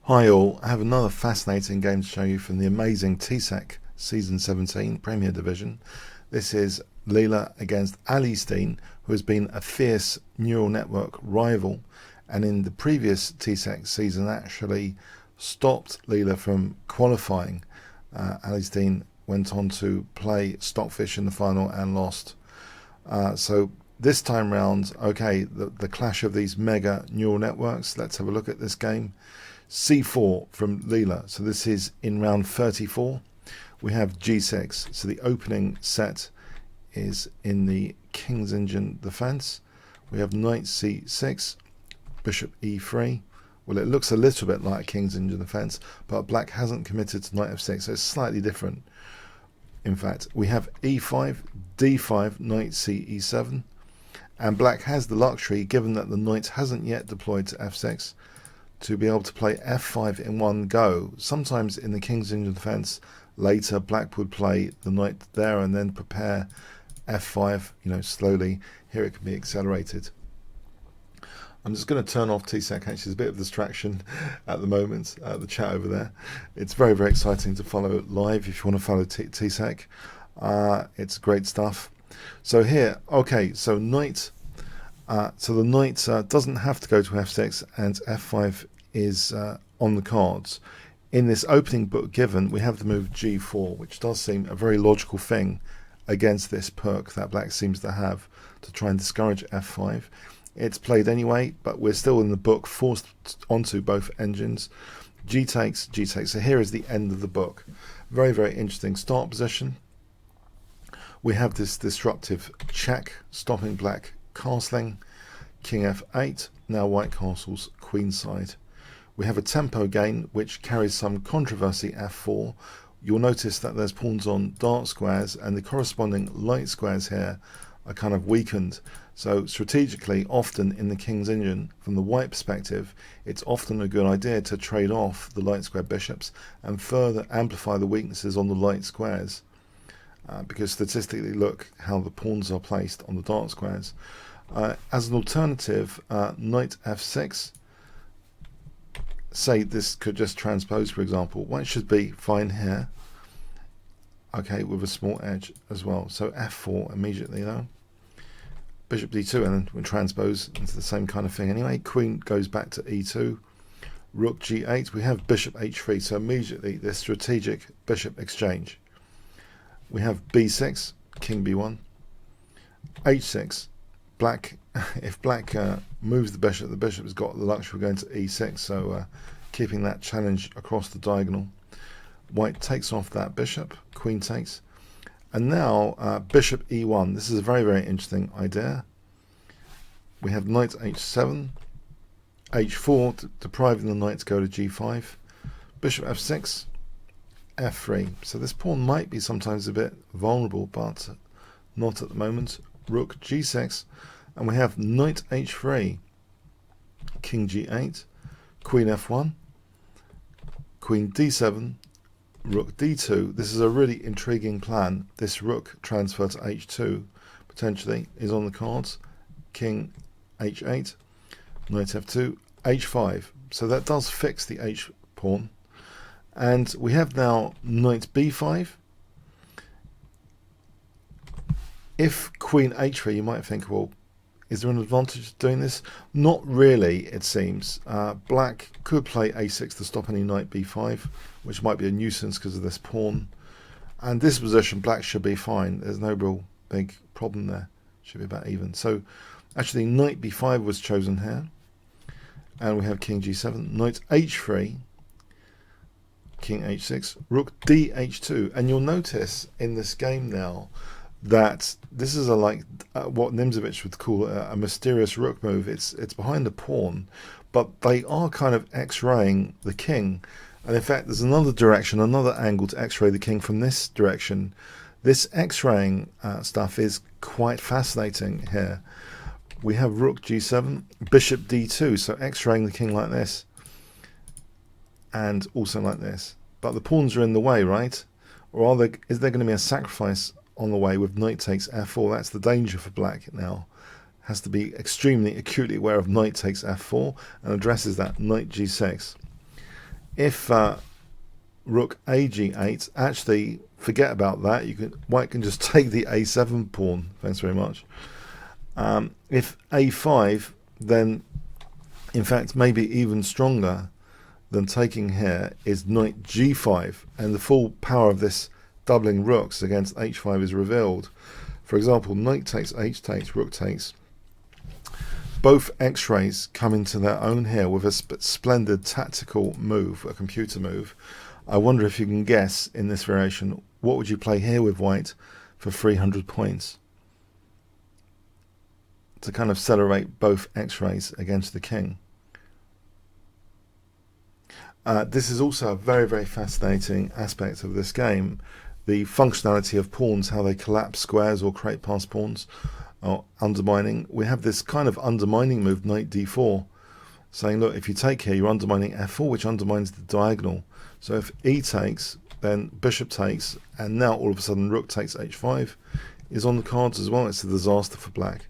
Hi all, I have another fascinating game to show you from the amazing TCEC Season 17 Premier Division. This is Leela against AllieStein, who has been a fierce neural network rival, and in the previous TCEC season actually stopped Leela from qualifying. AllieStein went on to play Stockfish in the final and lost. So this time round, okay, the clash of these mega neural networks. Let's have a look at this game. C4 from Leela. So this is in round 34. We have G6. So the opening set is in the King's Engine defense. We have Knight C6, Bishop E3. Well, it looks a little bit like King's Engine defense, but Black hasn't committed to Knight F6, so it's slightly different. In fact, we have E5, D5, Knight C E7, and Black has the luxury, given that the Knight hasn't yet deployed to F6, to be able to play F5 in one go. Sometimes in the King's Engine defense, later Black would play the Knight there and then prepare F5, slowly. Here it can be accelerated. I'm just going to turn off TCEC. Actually, there's a bit of distraction at the moment, the chat over there. It's very, very exciting to follow live if you want to follow TCEC. It's great stuff. So here, okay, so Knight. So the Knight doesn't have to go to F6, and F5 is on the cards. In this opening book given, we have the move G4, which does seem a very logical thing against this perk that Black seems to have to try and discourage F5. It's played anyway, but we're still in the book, forced onto both engines. G takes, G takes. So here is the end of the book. Very, very interesting start position. We have this disruptive check, stopping Black castling, King F8, now White castles queenside. We have a tempo gain which carries some controversy, F4. You'll notice that there's pawns on dark squares and the corresponding light squares here are kind of weakened. So strategically, often in the King's Engine, from the white perspective, it's often a good idea to trade off the light square bishops and further amplify the weaknesses on the light squares. Because statistically, look how the pawns are placed on the dark squares. As an alternative, Knight F6, say this could just transpose, for example. White should be fine here, okay, with a small edge as well. So F4 immediately though. Bishop D2, and then we transpose into the same kind of thing anyway. Queen goes back to E2. Rook G8. We have Bishop H3, so immediately this strategic bishop exchange. We have B6, King B1, H6. Black, if Black moves the bishop has got the luxury of going to E6, so keeping that challenge across the diagonal. White takes off that bishop, Queen takes, and now Bishop E1. This is a very, very interesting idea. We have Knight H7, H4, depriving the Knight to go to G5, Bishop F6, F3. So this pawn might be sometimes a bit vulnerable, but not at the moment. Rook G6, and we have Knight H3, King G8, Queen F1, Queen D7, Rook D2. This is a really intriguing plan. This rook transfer to H2 potentially is on the cards. King H8, Knight F2, H5. So that does fix the H pawn. And we have now Knight B5. If Queen H3, you might think, well, is there an advantage to doing this? Not really, it seems. Black could play A6 to stop any Knight B5, which might be a nuisance because of this pawn. And this position, Black should be fine. There's no real big problem there. Should be about even. So actually, Knight B5 was chosen here. And we have King G7, Knight H3, King H6, Rook DH2. And you'll notice in this game now that this is what Nimzovich would call a mysterious rook move. It's behind a pawn, but they are kind of X-raying the king. And in fact, there's another direction, another angle to X-ray the king from this direction. This X-raying stuff is quite fascinating here. We have Rook G7, Bishop D2, so X-raying the king like this, and also like this. But the pawns are in the way, right? Or is there going to be a sacrifice on the way with Knight takes F4? That's the danger for Black now. Has to be extremely acutely aware of Knight takes F4 and addresses that Knight G6. If rook ag8, actually forget about that. White can just take the a7 pawn. Thanks very much. If a5, then in fact maybe even stronger than taking here is knight g5, and the full power of this doubling rooks against h5 is revealed. For example, knight takes, h takes, rook takes. Both x-rays come into their own here with a splendid tactical move, a computer move. I wonder if you can guess in this variation, what would you play here with white for 300 points? To kind of celebrate both x-rays against the king. This is also a very, very fascinating aspect of this game. The functionality of pawns, how they collapse squares or create passed pawns. Undermining. We have this kind of undermining move, knight d4, saying, look, if you take here, you're undermining f4, which undermines the diagonal. So if e takes, then bishop takes, and now all of a sudden rook takes h5 is on the cards as well. It's a disaster for black.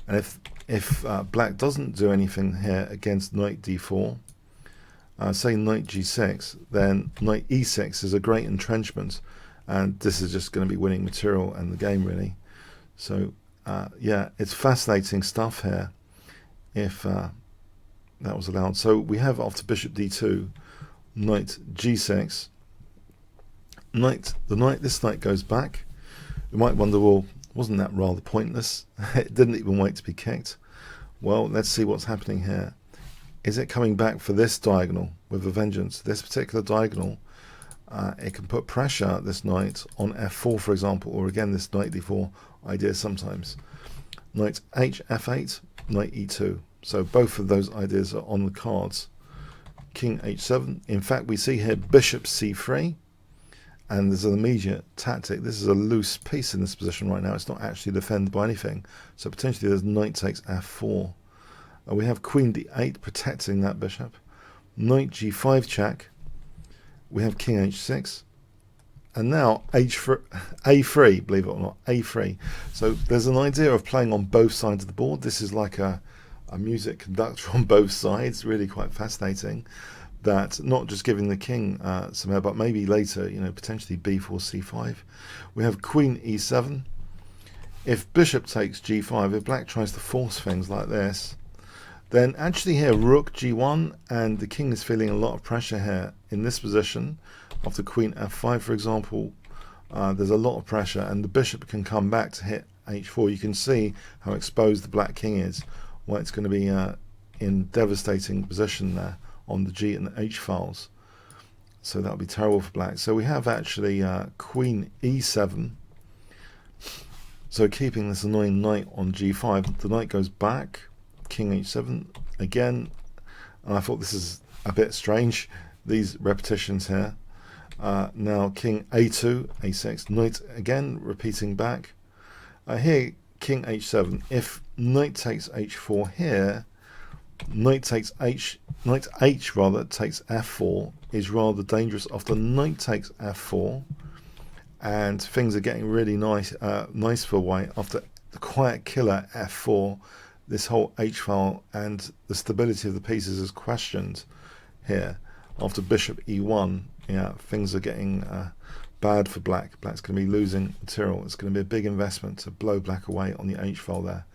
And if black doesn't do anything here against knight d4, say knight g6, then knight e6 is a great entrenchment, and this is just going to be winning material and the game, really. So yeah, it's fascinating stuff here if that was allowed. So we have after bishop d2, knight g6, this knight goes back. You might wonder, well, wasn't that rather pointless? It didn't even wait to be kicked. Well, let's see what's happening here. Is it coming back for this diagonal with a vengeance? This particular diagonal, it can put pressure, this knight, on f4, for example, or again this knight d4 idea sometimes. Knight h f8, knight e2. So both of those ideas are on the cards. King h7. In fact, we see here bishop c3, and there's an immediate tactic. This is a loose piece in this position right now. It's not actually defended by anything. So potentially there's knight takes f4. We have queen d8 protecting that bishop. Knight g5 check. We have king h6. And now a3, believe it or not, a3. So there's an idea of playing on both sides of the board. This is like a music conductor on both sides, really quite fascinating. That not just giving the king some air, but maybe later, potentially b4, c5. We have queen e7. If bishop takes g5, if black tries to force things like this, then actually here rook g1, and the king is feeling a lot of pressure here in this position. After queen f5, for example, there's a lot of pressure, and the bishop can come back to hit h4. You can see how exposed the black king is. Well, it's going to be in devastating position there on the g and the h files. So that would be terrible for black. So we have actually queen e7. So keeping this annoying knight on g5, the knight goes back, king h7 again, and I thought this is a bit strange, these repetitions here. Now king a2, a6, knight again repeating back. Here king h7. If knight takes h4 here, knight h takes f4 is rather dangerous. After knight takes f4, and things are getting really nice for white. After the quiet killer f4, this whole h file and the stability of the pieces is questioned here. After bishop e1, yeah, things are getting bad for black. Black's going to be losing material. It's going to be a big investment to blow black away on the h file there,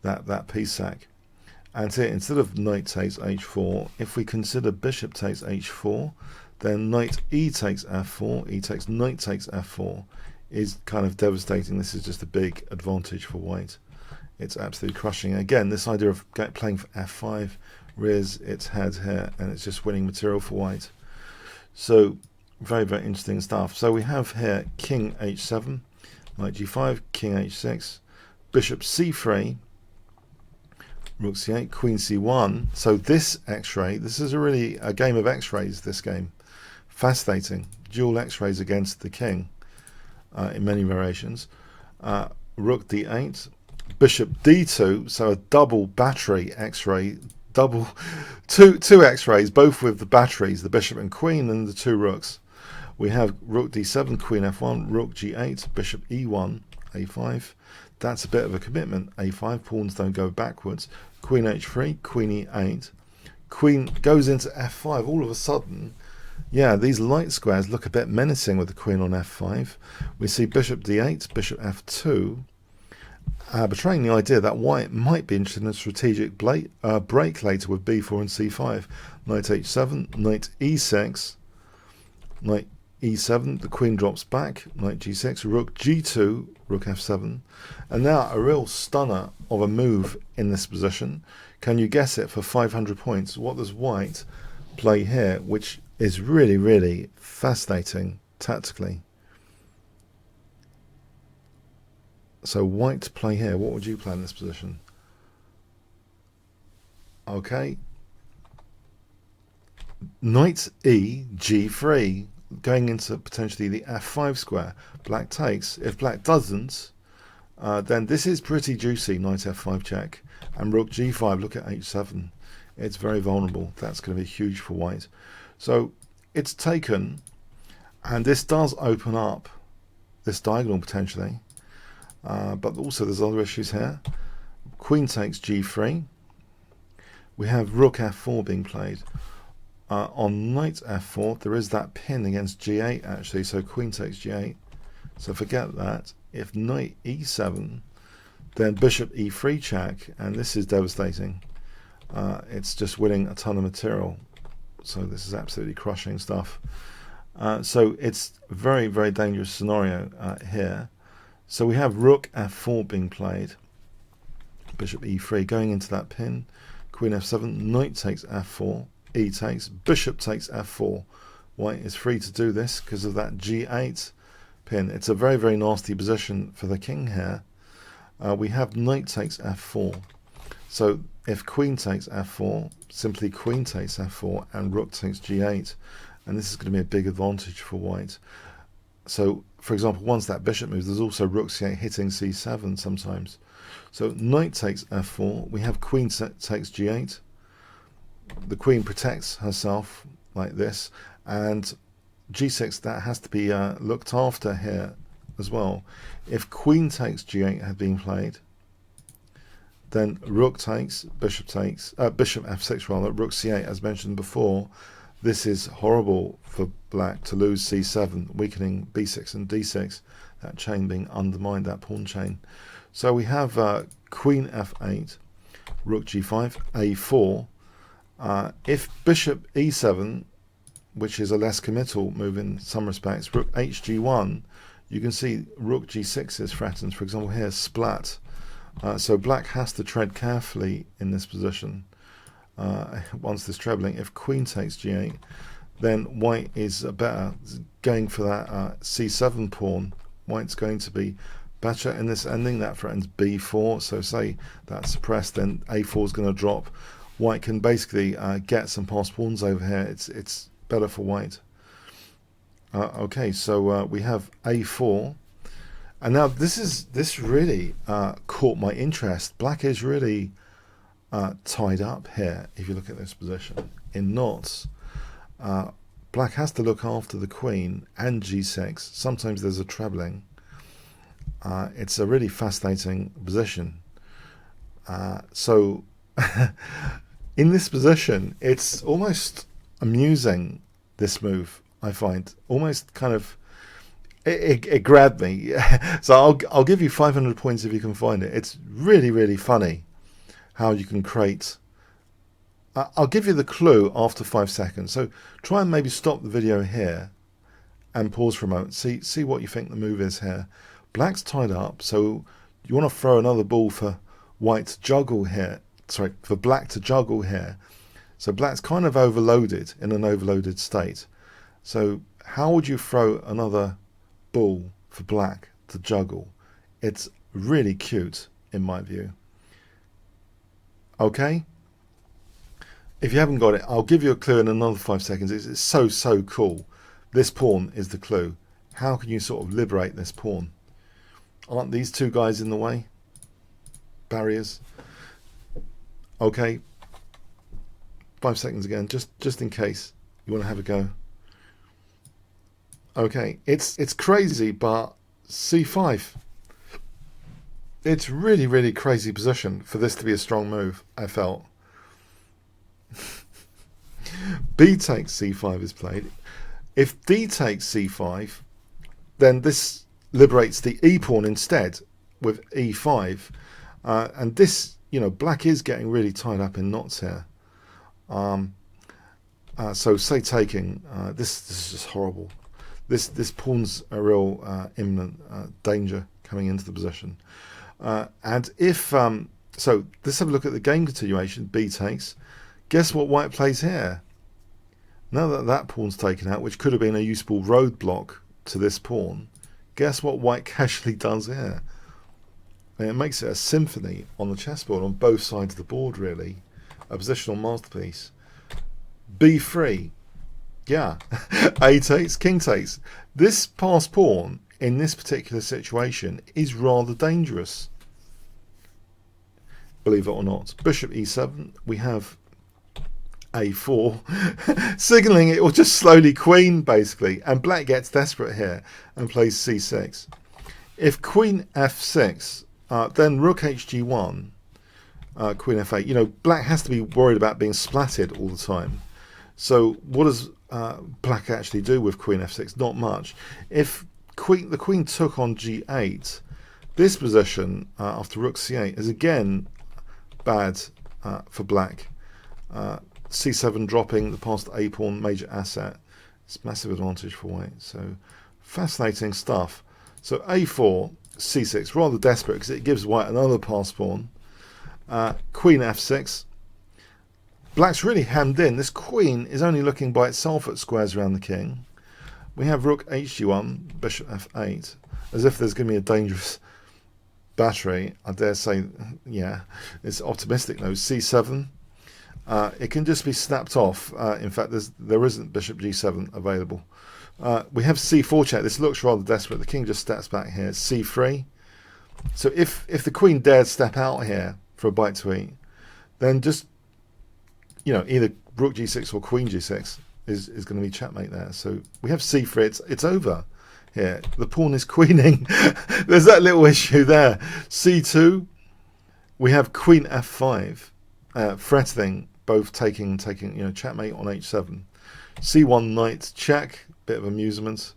that piece sack. And here, instead of knight takes h4, if we consider bishop takes h4, then knight e takes f4, e takes knight takes f4 is kind of devastating. This is just a big advantage for white. It's absolutely crushing. Again, this idea of playing for f5 rears its head here, and it's just winning material for white. So very, very interesting stuff. So we have here king h7, knight g5, king h6, bishop c3, rook c8, queen c1. So this x-ray, this is really a game of x-rays, this game. Fascinating. Dual x-rays against the king in many variations. Rook d8, bishop d2, so a double battery x-ray, two x-rays, both with the batteries, the bishop and queen, and the two rooks. We have rook d7, queen f1, rook g8, bishop e1, a5. That's a bit of a commitment. a5, pawns don't go backwards. Queen h3, queen e8. Queen goes into f5. All of a sudden, Yeah, these light squares look a bit menacing with the queen on f5. We see bishop d8, bishop f2, betraying the idea that white might be interested in a strategic break later with b4 and c5. Knight h7, knight e6, knight e7, the queen drops back, knight g6, rook g2, rook f7. And now a real stunner of a move in this position. Can you guess it for 500 points? What does white play here, which is really, really fascinating tactically? So white to play here, what would you play in this position? Okay. Knight e, g3, going into potentially the f5 square. Black takes. If black doesn't, then this is pretty juicy. Knight f5 check. And rook g5, look at h7. It's very vulnerable. That's going to be huge for white. So it's taken, and this does open up this diagonal potentially. But also there's other issues here. Queen takes g3. We have rook f4 being played. On knight f4, there is that pin against g8 actually, so queen takes g8. So forget that. If knight e7, then bishop e3 check, and this is devastating. It's just winning a ton of material. So this is absolutely crushing stuff. So it's a very, very dangerous scenario here. So we have rook f4 being played, bishop e3 going into that pin, queen f7, knight takes f4, e takes, bishop takes f4. White is free to do this because of that g8 pin. It's a very, very nasty position for the king here. We have knight takes f4. So if queen takes f4, simply queen takes f4 and rook takes g8. And this is going to be a big advantage for white. So, for example, once that bishop moves, there's also rook c8 hitting c7 sometimes. So knight takes f4. We have queen takes g8. The queen protects herself like this. And g6, that has to be looked after here as well. If queen takes g8 had been played, then rook takes, bishop f6 rather, rook c8 as mentioned before. This is horrible for black to lose c7, weakening b6 and d6, that chain being undermined, that pawn chain. So we have queen f8, rook g5, a4. If bishop e7, which is a less committal move in some respects, rook hg1, you can see rook g6 is threatened. For example, here, splat. So black has to tread carefully in this position. Once this trebling, if queen takes g8, then white is better going for that c7 pawn. White's going to be better in this ending. That threatens b4. So say that's suppressed, then a4 is going to drop. White can basically get some passed pawns over here. It's better for white. Okay, so we have a4, and now this really caught my interest. Black is really tied up here. If you look at this position in knots, black has to look after the queen and g6. Sometimes there's a trebling. It's a really fascinating position. So in this position, it's almost amusing, this move. I find almost kind of it grabbed me. So I'll give you 500 points if you can find it. It's really, really funny how you can create. I'll give you the clue after 5 seconds. So try and maybe stop the video here and pause for a moment. See what you think the move is here. Black's tied up, so you want to throw another ball for white to juggle here. Sorry, for black to juggle here. So black's kind of overloaded, in an overloaded state. So how would you throw another ball for black to juggle? It's really cute in my view. Okay? If you haven't got it, I'll give you a clue in another 5 seconds. It's so cool. This pawn is the clue. How can you sort of liberate this pawn? Aren't these two guys in the way? Barriers. Okay. 5 seconds again, just in case you want to have a go. Okay, it's crazy, but c5. It's really, really crazy position for this to be a strong move, I felt. B takes c5 is played. If D takes c5, then this liberates the e pawn instead with e5, and this, black is getting really tied up in knots here. So say taking, this is just horrible. This pawn's a real imminent danger coming into the position. And if so, let's have a look at the game continuation. B takes. Guess what white plays here? Now that that pawn's taken out, which could have been a useful roadblock to this pawn, guess what white casually does here? And it makes it a symphony on the chessboard on both sides of the board, really. A positional masterpiece. B3. Yeah. A takes, king takes. This passed pawn in this particular situation is rather dangerous, believe it or not. Bishop e7. We have a4, signalling it will just slowly queen, basically. And black gets desperate here and plays c6. If queen f6, then rook hg1, queen f8. Black has to be worried about being splatted all the time. So what does black actually do with queen f6? Not much. If the queen took on g8, this position after rook c8 is again bad for black. c7 dropping the passed a pawn, major asset. It's massive advantage for white. So fascinating stuff. So a4, c6, rather desperate because it gives white another pass pawn. Queen f6. Black's really hemmed in. This queen is only looking by itself at squares around the king. We have rook hg1, bishop f8, as if there's going to be a dangerous battery. I dare say, yeah, it's optimistic though. c7. It can just be snapped off. In fact, there isn't bishop g7 available. We have c4 check. This looks rather desperate. The king just steps back here. c3. So if the queen dared step out here for a bite to eat, then just, either rook g6 or queen g6 is going to be checkmate there. So we have c3. It's over here. The pawn is queening. There's that little issue there. c2. We have queen f5, threatening, both taking, checkmate on h7. c1 knight check, bit of amusement.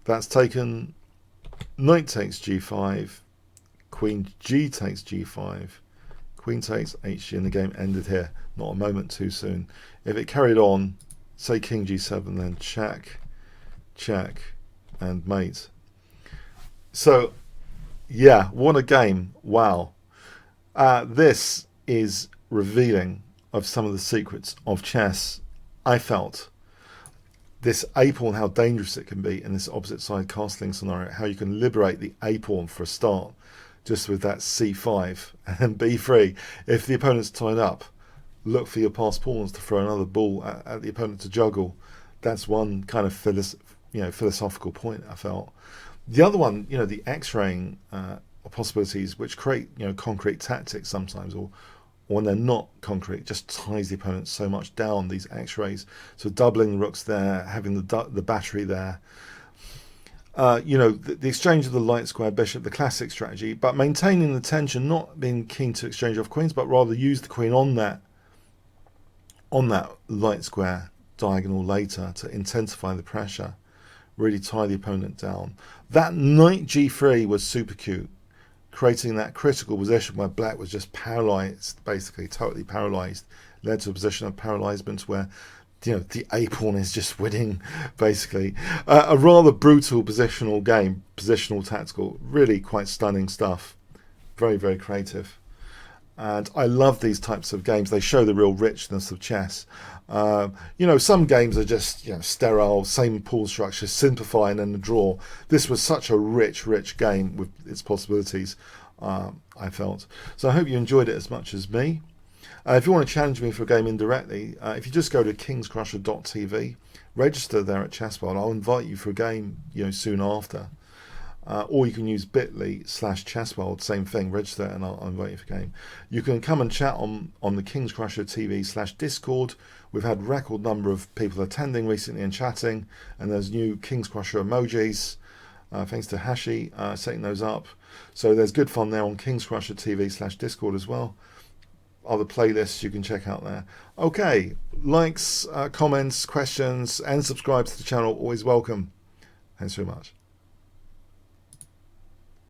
That's taken. Knight takes g5. Queen g takes g5. Queen takes hg, and the game ended here. Not a moment too soon. If it carried on, say king g7, then check, check, and mate. So, yeah, what a game. Wow. This is revealing of some of the secrets of chess. I felt this a pawn, how dangerous it can be in this opposite side castling scenario, how you can liberate the a pawn for a start just with that c5 and b3. If the opponent's tied up, look for your passed pawns to throw another ball at the opponent to juggle. That's one kind of philosophical point I felt. The other one, the x-raying possibilities, which create concrete tactics sometimes, or when they're not concrete, just ties the opponent so much down, these x-rays. So doubling the rooks there, having the battery there. The exchange of the light square bishop, the classic strategy, but maintaining the tension, not being keen to exchange off queens, but rather use the queen on that light square diagonal later to intensify the pressure, really tie the opponent down. That knight g3 was super cute, creating that critical position where black was just paralyzed, basically totally paralyzed, led to a position of paralyzement where the a pawn is just winning, basically. A rather brutal positional game, positional tactical, really quite stunning stuff. Very, very creative. And I love these types of games. They show the real richness of chess. Some games are just sterile, same pool structure, simplifying and a draw. This was such a rich game with its possibilities, I felt. So I hope you enjoyed it as much as me. If you want to challenge me for a game indirectly, if you just go to kingscrusher.tv, register there at Chessworld. I'll invite you for a game soon after. Or you can use bit.ly/chessworld, same thing, register and I'll invite you for a game. You can come and chat on the Kingscrusher TV/Discord. We've had a record number of people attending recently and chatting, and there's new Kingscrusher emojis, thanks to Hashi setting those up. So there's good fun there on Kingscrusher TV/Discord as well. other playlists you can check out there. Okay, likes, comments, questions, and subscribe to the channel, always welcome. Thanks very much.